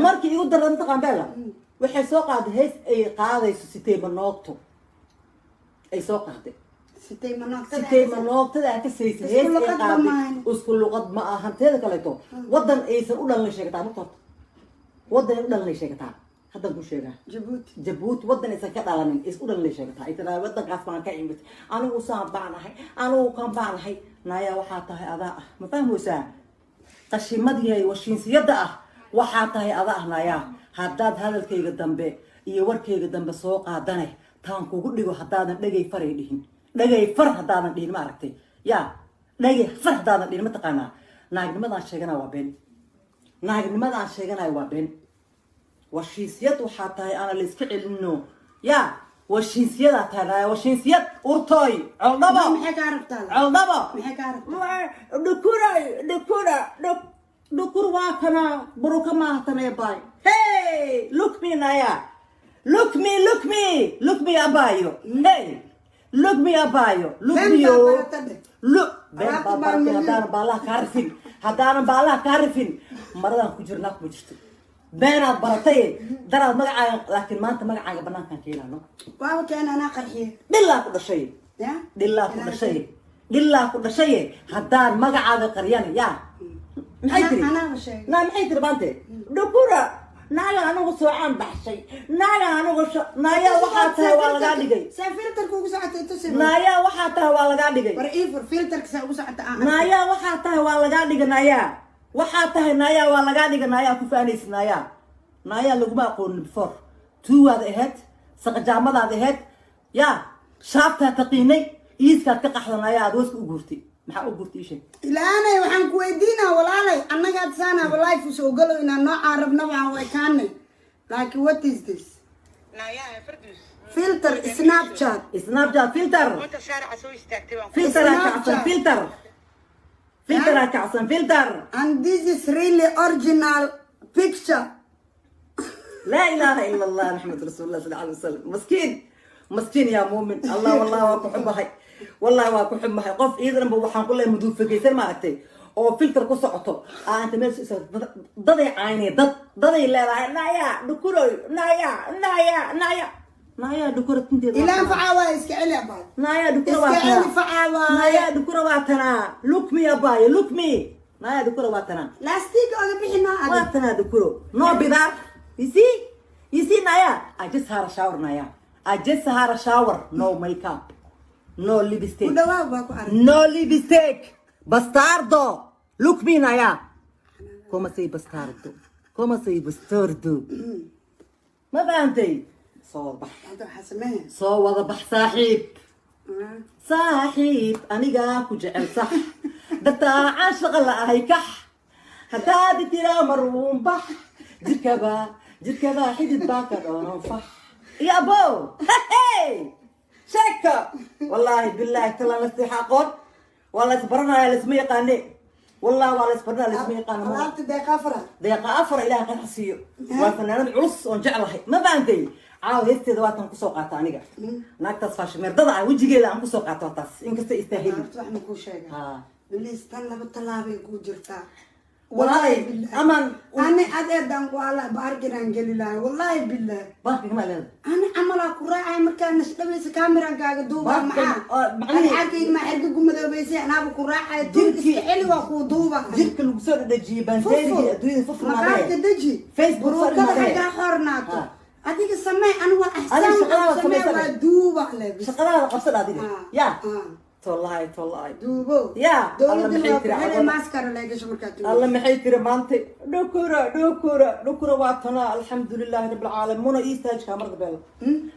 markii igu daran taqaan bella waxay soo qaaday hees ay qaadayso sitay manoogto ay soo qaaday sitay manoogtada ka saysay hees ay qaaday isku luqad ma ahan teeda kaleeto wadan aysan u dhalan sheegtaa marka wadan u dhalan sheegtaa hadda ku sheega Djibouti wadan aysan ka dhalanin is u dhalan sheegtaa ay tahay wadankaas baan ka imid anigu saan baanahay anigu kan baanahay naya waxa tahay adaa ma fahmaysaa qashimadii washiinsiyada waxa tahay adaa naya haddaad hadalkayga dambe iyo warkayga dambe soo qaadanay taan kugu dhigo haddaadan dhagay faray dhihin dhagay far haddaadan dhihin ma aragtay ya dhagay far haddaadan dhihin ma taqaanaa naagnimadaan sheeganaa waa been naagnimadaan sheeganaa waa been washiinsiyad waxaa tahay ana la iska celino ya washiinsiyada tahay washiinsiyad urtooy coldhabo maxay ka aragtaa coldhabo maxay ka aragtaa dhukur waa kana buruka maatanee bay hey look me naya look me abayo hey look me abayo look me yo look haddaanan baalaha kaarifin maradan ku jirnaa kuma jirto beenaad baratay daraad magacaaga laakiin maanta magacaaga banaankaan ka ilaano waaba keen anaa qarxiye dhilaa ku dhashay dhilaa ku dhashay haddaan magacaaga qariyana yaa maxay tiri baante dhukura naaga anigu soocaan baxshay naaga anigu naaya waxaa tahay waa lagaa dhigay filterka ugu socotay tusay naaya waxaa tahay waa lagaa dhigay war ifur filterka saa ugu socota naaya waxaa tahay waa lagaa dhigay naaya waxaa tahay naaya waa lagaa dhigay naaya ku faanaysa naaya laguma aqoonin before tuwaad ahayd saqajaamadaad ahayd yaa shaabtaa taqiinay iiskaad ka qaxda naaya aad waska u guurtay maxaa u guurtay ishay ilaanay waxaan ku weydiinaa walaalay annagaad saanaaba life usoo galo inaan noocaan rabnaba aan waykaanay laakiin what is this filter snapchat filter and this is really original picture لا إله إلا الله محمد رسول الله صلى الله عليه وسلم مسكين يا مؤمن الله والله واكو حبها والله واكو حبها قف إذا بوحان كله مدود في كيسر ما أتي أو فلتر كوسعته أنت مش ضدي عيني ضدي لا يا دكورة نايا دكورة تنتي إلا فعوا إسكعلي يا باي نايا دكورة واتنا إسكعلي فعوا نايا دكورة واتنا look me يا باي look me نايا دكورة واتنا لاستيك أنا بحنا واتنا دكورة no بدار you see Naya I just had a shower Naya I just had a shower no makeup no lipstick bastardo look me Naya come sei bastardo ما فهمتي صو وضع بح صاحب أنا جاك وجعل صح دتا عاشق لا هيكح هتادي ترى مروم بح جركبا حدد باكر أنا فح يا أبو هاي شكا والله بالله تلا نستحقون والله صبرنا على اسمي قاني والله صبرنا على اسمي قاني طلعت دقيقة أفر إلى آخر حسيو وفنان عرس ونجعلها ما بانتي عاو هستي دوات أنكو سوقات أنيقا ناكتاس فاش مرضى وجي كذا أنكو سوقات وطاس إنك تستاهل أنا كل شيء بالله استنى بالطلابة يقول جرتا والله أمان أنا أدام والله بارجع جليلا والله بالله بارك ما لازم أنا عملا كراعي مكان نشتبه كاميرا قاعد دوبا معاه أنا حكي ما حد يقوم ذا بيسي أنا بكراعي تركي حلوة خدوبا جيك الوصول ده جيبان تاني دوين ففر ما قاعد تدجي فيسبوك صار كذا حاجة حرناته أديك السماء أنا وأحسن السماء دوبا شغلة قصة هذه يا والله دوبو يا الله محيتري هذا ماسكر ولا ايش مركاتو الله محيتري مانتي دكورة واتنا الحمد لله رب العالمين مو يستاج كاميرا بيل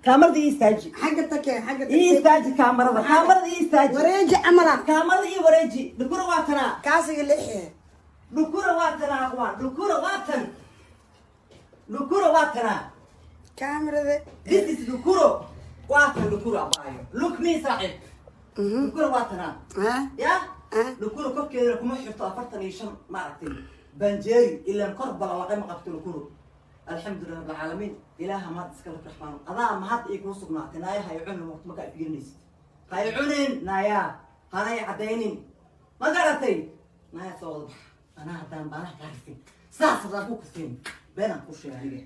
كاميرا دي يستاج حقتك يستاج كاميرا دي يستاج وريجي عملا كاميرا دي وريجي دكورة واتنا كاسي اللحية دكورة واتنا اخوان دكورة واتنا كاميرا دي this is دكورة بايو look me صاحب دكورة واتنا يا دكورة كوك كذا لكم حطوا أفرتني شم ما عرفتني بنجري إلا نقرب على قيمة قبته دكورة الحمد لله رب العالمين إلها ما تسكت الرحمن أنا ما حد يكون صبنا تنايا هيعون وقت ما كان في الناس هيعونين نايا هاي عدينين ما قرأتي نايا صوب أنا هدان بنا كارفين ساس رابوك سين بينهم كل شيء هنيجي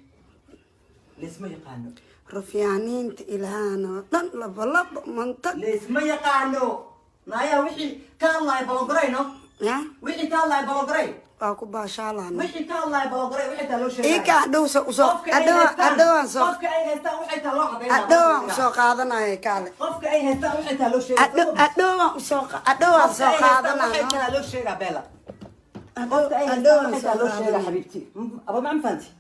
ليش ما يقانو رفيانين إلهانا لن لبلب منطق ليش ما يقانو نايا وحي كان الله يبلغرينو وحي كان الله يبلغري أكو باشالانا وحي كان الله يبلغري وحي تلو شيء إيه كادو سوق أدوان سوق قفك أي هستا وحي تلو عدين أدوان سوق هذا ناي كالي قفك أي هستا وحي تلو شيء أدوان سوق هذا وحي تلو شيء بلا قفك أي هستا وحي تلو شيء حبيبتي أبو ما فهمتي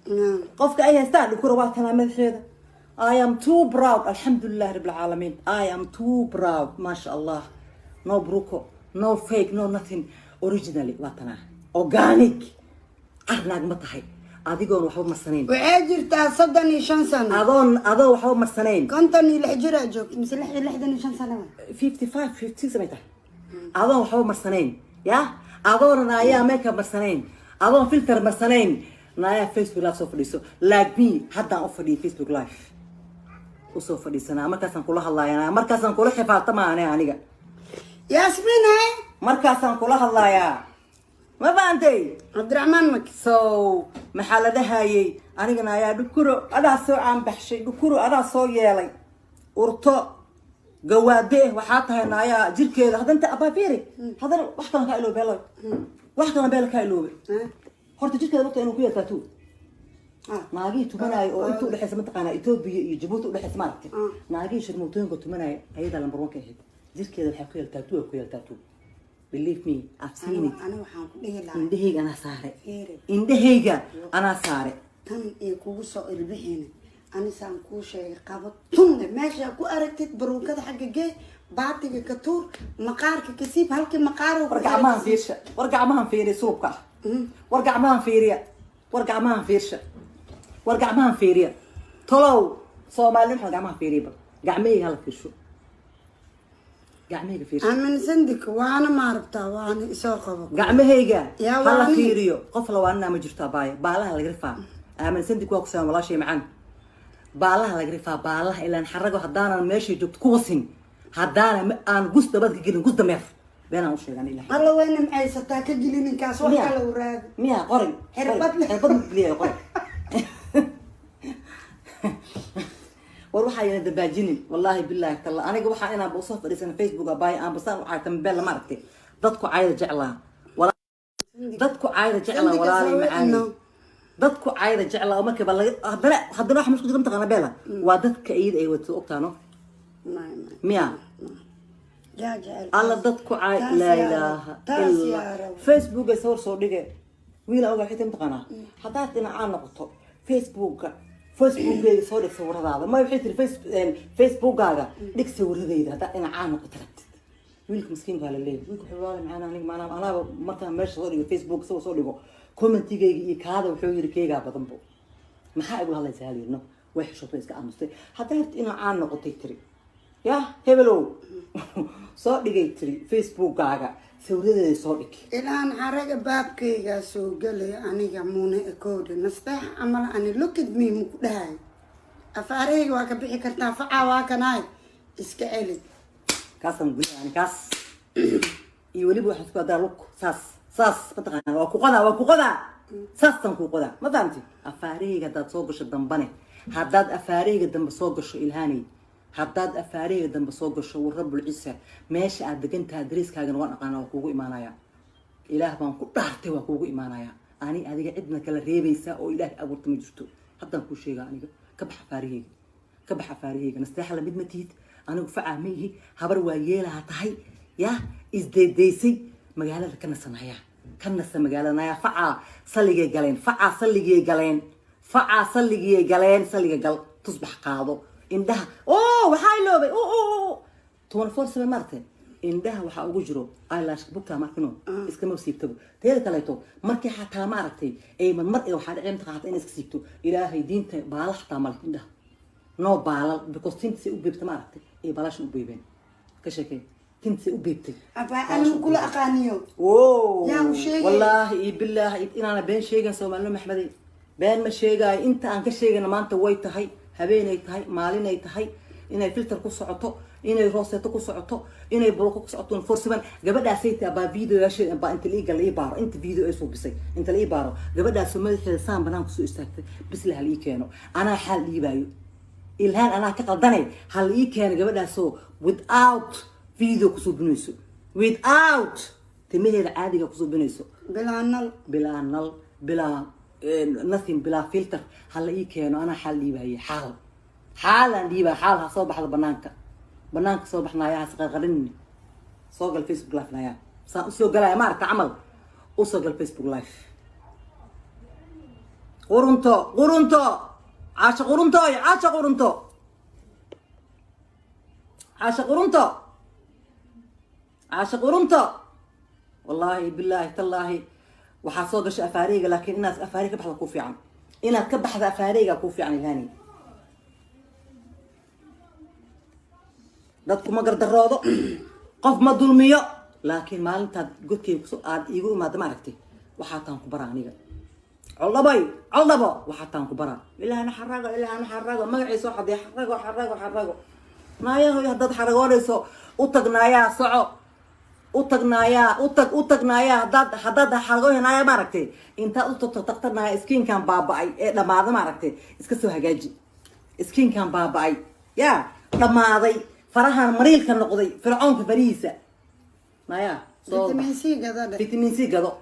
قفك أي هستا الكروات أنا مدحيده I am too proud الحمد لله رب العالمين I am too proud ما شاء الله no bruco no fake no nothing originally واتنا organic أرناق مطحي أديكون وحب مرسنين وعجرت صدني شن سنة أظن وحب مرسنين كنتني الحجرة جوك مثل لحدني شن سنة 55 سنة أظن وحب مرسنين يا أظن أنا يا ميك اب مرسنين أظن فلتر مرسنين نايا فيسبوك لايف سوف ديسو like me حتى أوفر فيسبوك لايف وسوف ديسنا مركزاً كلها الله يا مركزاً كلها حفاظ طمع أنا عنيقة ياسمين هاي مركزاً كلها الله يا ما فهمتي عبد الرحمن مك محل ده هاي أنا قلنا يا دكتور أنا سو عم بحشي دكتور أنا سو يالي ورطة جواده وحاطها هنا يا جيل كذا هذا أنت أبا فيري هذا واحد أنا كايلو بيلو واحد أنا بيلو كايلو هرت جيل كذا بقى إنه كذا تاتو ناقي تمناي أو أنتوا لحس منطقة أنا إثيوبيا يجيبوه لحس مارك ناقي شرموتين قلت تمناي هيدا لما بروح كهيد جيل كذا الحقيقة التاتو كذا التاتو believe me I've seen it أنا وحنا كلها indhahayga أنا سارة indhahayga أنا سارة tan iyo kugu soo ilbixina anisaan kuu sheegay qabo tunne meesha ku aragtid baruukada xagga gee baatiga ka tuur maqaarka ka siib halkii maqaar wargacmahan fiiriya sulubka wargacmahan fiiriya tolow Soomaali waxa gacmaha fiiriya gacmahayga hala fiirsho gacmahayga fiirsho aman sandik waana maarabtaa waana isoo qabo gacmahayga hala fiiriyo qof la waana ma jirto baalaha laga rifaa aman sandik waa ku soo walaashay macaan baalaha laga rifaa baalaha ilaan xarago hadaan meeshii joogto ku wasin hadaan aan gus dabad ka gelin gus dameer beenaan u sheegan ilaahay alla wayna maxaysataa ka gelininkaas wax kale u raad miya qori xirbad liya qori war waxa ay dabaajinin wallahi billahi talla aniga waxa inaan buu soo fadhiisan Facebook abay aan basaan waxa tambeel la martay dadku caayda jeclaa walaali macaan dadku caayda jeclaa markii bal hadana wax musku jirta qana beela waa dadka ayid ay wato ogtaano miya alla dadku caay la ilaaha illa Facebook ay soo dhigay wiil oga xitaa mtaqana hadaa dhinaca noqoto Facebook ay soo dhig sawiradaada ma waxay tiri Facebook-gaaga dhig sawiradeeda hadaa dhinaca noqoto wiilka miskiinka la leeyahay wiilku xawaale macana aniga maana marka meesha soo dhigo Facebook soo dhigo commentigayga iyo kaada wuxuu yiri keega badan buu maxaa igu hadlaysaa halino way xishooto iska aamustay hadaa dhinaca noqotay tiri ya hebelow soo dhigay tiri Facebook-gaaga sawiradeeda soo dhig ilaan xaraga baabkayga soo galay aniga muuna ekoodi nastax amal ani look at me mu dhahay afaareyga waa ka bixi kartaa faca waa kanaay iska celi kaasan gulani kaas iyo waliba waxa isku adaa look saas mataqaana waa ku qodaa saasan ku qodaa ma fahamti afaareyga dad soo gasho dambane haddaad afaareyga dambe soo gasho ilhaani haddaad afaareyga dambe soo gasho rabbul ciisa meesha aad degantahay dariiskaaga waan aqaan waa kuugu imaanaya ilaah baan ku dhaartay waa kuugu imaanaya ani adiga cidna kala reebaysa oo ilaah abuurta ma jirto haddaan ku sheega aniga ka bax afaareyga nasteexa la mid ma tihid anigu facaa ma yihi habar waa yeelaha tahay yaa isdeedeysay magaalada ka nasanaya magaalada facaa salligay galeen salliga gal tusbax qaado indhaha waxaa iloobay 24/7 martay indhaha waxa ugu jiro eyelash bukta markino iskama siibtabo teeda kaleeto markii xataa ma aragtay ay mar waxa dhicin taqaata in iska siibto ilaahay diinta baalax xataa mal indhaha no baalal because tinta u beebta ma aragtay ay baalash u beebeen ka sheekay tinta u beebtay aba aan kula aqaaniyo yaa u sheegay wallahi billahi inaana been sheegan Soomaaliya maxmadi been ma sheegay inta aan ka sheegana maanta way tahay habeenay tahay maalinay tahay inay filter ku socoto inay rooseeto ku socoto inay buruko ku socoto forsiban gabadhaasay taa baa video yaashay baa inta liiga la ibaaro inta video ay soo bisay inta la ibaaro gabadhaas madaxeeda saan banaan kusoo istaagtay bis la hal ii keeno anaa xal dhiibaayo ilhaan anaa ka qaldanay hal ii keeno gabadhaasoo without video kusoo binayso without timaheeda caadiga kusoo binayso bilaa nal bilaa nothing bilaa filter hal ii keeno anaa xal dhiibaayo xaalan dhiibaa xaal ha soo baxda banaanka soo baxnaayaa has qarqarinni soo gal Facebook live naayaa saan usoo galaya maaragta camal usoo gal Facebook live qurunto caasha qurunto wallaahi bilaahi tallaahi waxaa soo gashay afaareyga laakiin inaad afaareyga ka baxda ku fiican inaad ka baxda afaareyga ku fiican ilhaani dadku ma gardaroodo qof ma dulmiyo laakiin maalintaad godkeyga aad iigu imaada ma aragtay waxaa taan ku baraa aniga coldhabo waxaa taan ku baraa ilaahna xarago magaciisa oo xadee xarago naayahoy haddaad xaragoonayso u tagnaayaa soco u tagnaayaa haddaad xaragoonaya ma aragtay intaad u tagtanaaya iskiinkan baaba'ay ee dhamaada ma aragtay iska soo hagaaji iskiinkan baaba'ay yaa dhamaaday farahan mariilka noqday fircoonka farihiisa naya vitamin C gado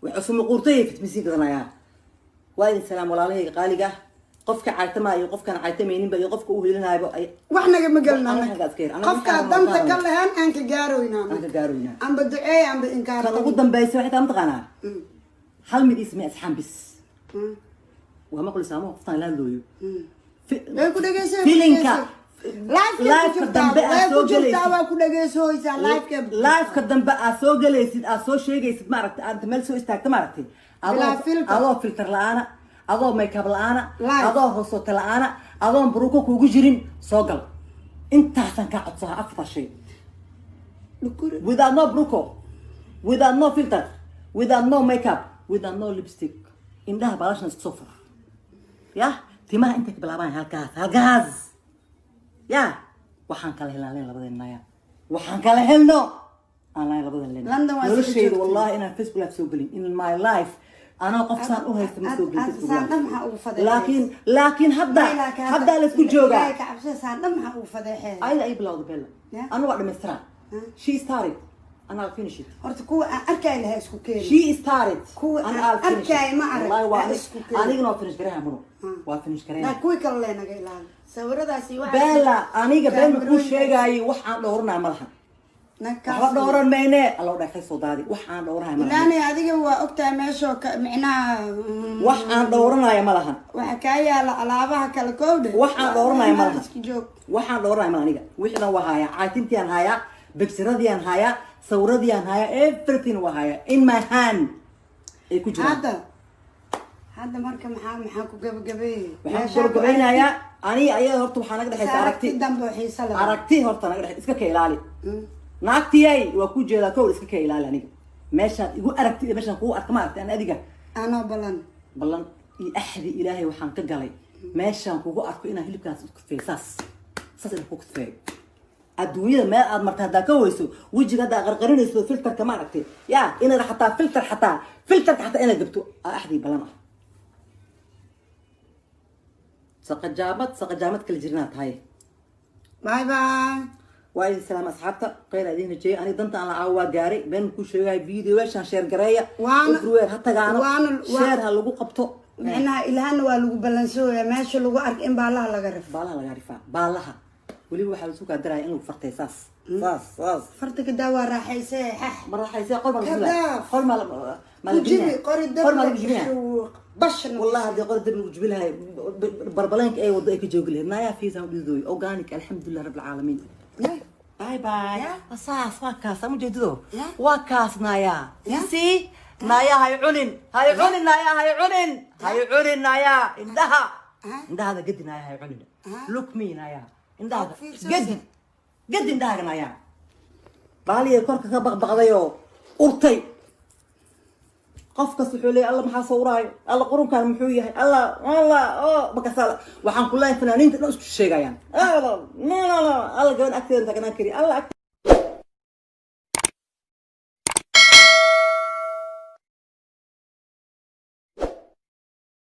waxusuma quurtay vitamin C gadanaya waa idin salaam walaalahayga qaaliga qofka caytamaayo qofkan caytamayninba iyo qofka u helinaayo wax naga magalnaa qofka danta ka lahaan aan ka gaaroynaa amba duceey amba inkaar kan ugu dambaysa waxay taa mataqaanaa hal mid ismi asxaan bis waa maqli saamo qoftan la looyo feelinka live dambe aad soo galaysid live dambe aad soo galaysid aad soo sheegaysid ma aragtay aad meel soo istaagta ma aragtay adoo filter la'aana adoo makeup la'aana adoo hoosota la'aana adoon buruko kuugu jirin soo gal intaasan ka codsaha afar shay without no buruko without no filter without no makeup without no lipstick indhaha baalashana isku soo fura yah timaha intay ka bilaabaan halkaas يا وحن كله هلنا لبدين نايا وحن كله هلنا أنا لبدين لنا ولا شيء والله أنا فيسبوك لا تسوق لي in my life أنا قفصان أوه تسوق لي لكن هبدا لسكو جوجا أي بلاود بلا أنا وقت مسترا she started أنا I'll finish it أرتكو أركاي لها اسكو كيل she started أنا I'll finish أركاي ما أعرف والله أنا يقولون finish كريها منو وفinish كريها لا كوي كلنا جايلان sawiradaasi waxa bela aniga been ku sheegay waxaan dhowrnaa malaha waxa dhowran meene allo dhaxay soo daadi waxaan dhowrnaa malaha ilaani adiga waa ogtaa meesho micnaha waxaan dhowrnaa malaha waxa ka yaala alaabaha kala koowde waxaan dhowrnaa malaha waxaan dhowrnaa malaha aniga wixina waa haya caatintiyan haya bigsiradiyaan haya sawiradiyan haya everything waa haya in my hand ay ku jiraan هذا مركب محاكو جبجبي waxaan gabagabeynayaa aniga ayaa horta waxaan naga dhaxaysaa aragti horta naga dhaxay iska ka ilaali naagtiyay waa ku jeedaa kow iska ka ilaali aniga meeshaad igu aragtid meeshaan ku arka ma aragtay aan adiga ana balan iyo ahdi ilaahay waxaan ka galay meeshaan kugu arko inaan hilibkaas ku feesaas saas ku kufay adduunyada meel aad marta hadaa ka weyso wajiga hadaa qarqarinayso filterka ma aragtay yaa inaad xataa filterka xataa inaad gabto ahdi balan سقجامت كل جرنات هاي باي وايد سلام أصحابتا غير هذه الشيء أنا ضمت على عوا جاري بين كل شيء هاي فيديو عشان شير قراية وفروير حتى قانا شير هاللوجو قبته معناها إلهنا واللوجو بلنسوه ماشي لوجو أرك إن بالله لا قرف بالها ولي واحد سوق أدرى إنه فرتي صاص فرتك الدواء راح يسيح ما راح يسيح قل ما تجيبي قري الدم بشر والله هذه قرد نجيب لها بربلانك اي وضعك جوج لها نايا في زوج اوغانيك الحمد لله رب العالمين باي صاص واكاس مو جديدو واكاس نايا يسي نايا هاي علن نايا عندها هذا قد نايا هاي علن لوك مي نايا عندها قد عندها نايا بالي كورك بغضيو أرتي qof kasta wuxuu leeyahay alla maxaa sawiraayo alla qurunkaan muxuu yahay alla bakasala waxaan ku leeyahay fanaaniinta dhan isku sheegayaan alla gaban agteeda tagnaan kari alla